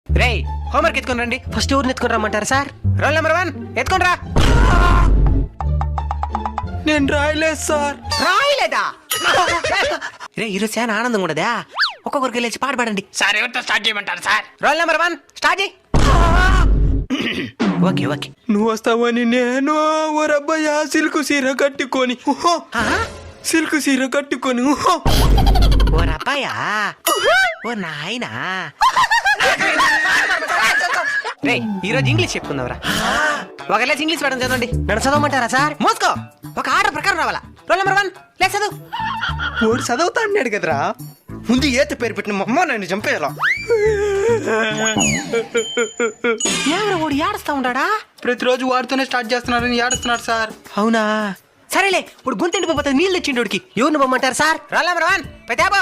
రేయ్ హోంవర్క్ ఎత్తుకొని రండి. ఫస్ట్ ఊరిని ఎత్తుకొని రమ్మంటారు సార్. రోల్ నెంబర్ 1 ఎత్తుకొని రా. నేను రాయలేదు సార్. రాయలేదా? రే ఈరోజు చాలా ఆనందంగా ఉండదా? ఒక్కొక్కరికి లేచి పాట పాడండి. సార్ ఎవరితో స్టార్ట్ చేయమంటారు సార్? రోల్ నెంబర్ 1 స్టార్ట్ చేయి. Okay okay. నువ్వు వస్తావని నేను ఓరబ్బయ్య సిల్కు సీర కట్టుకొని సిల్కు సీర కట్టుకొని ఓ రబ్బాయా, ఓ నాయనా. రే ఈరోజు ఇంగ్లీష్ చెప్పుకుందాంరా. ఒకలేసి ఇంగ్లీష్ పడడం చదవండి. నన్ను చదవమంటారా సార్? మోసుకో. ఒక ఆర్డర్ ప్రకారం రావాలా. రోల్ నెంబర్ 1 లే చదువు. ఓడి చదువుతా అన్నాడు కదరా. ముందు ఏత పేరు పెట్టిన మా అమ్మ నన్ను చంపేయాల. ఎవరు ఓడి ఏడుస్తా ఉంటాడా? ప్రతిరోజు వాడితోనే స్టార్ట్ చేస్తున్నారని ఏడుస్తున్నాడు సార్. అవునా? సరేలే, ఇప్పుడు గొంతు ఎండిపోతే నీళ్ళు తెచ్చిండోడికి ఎవరిని పొమ్మంటారు సార్? Roll number 1 పెద్దాబో.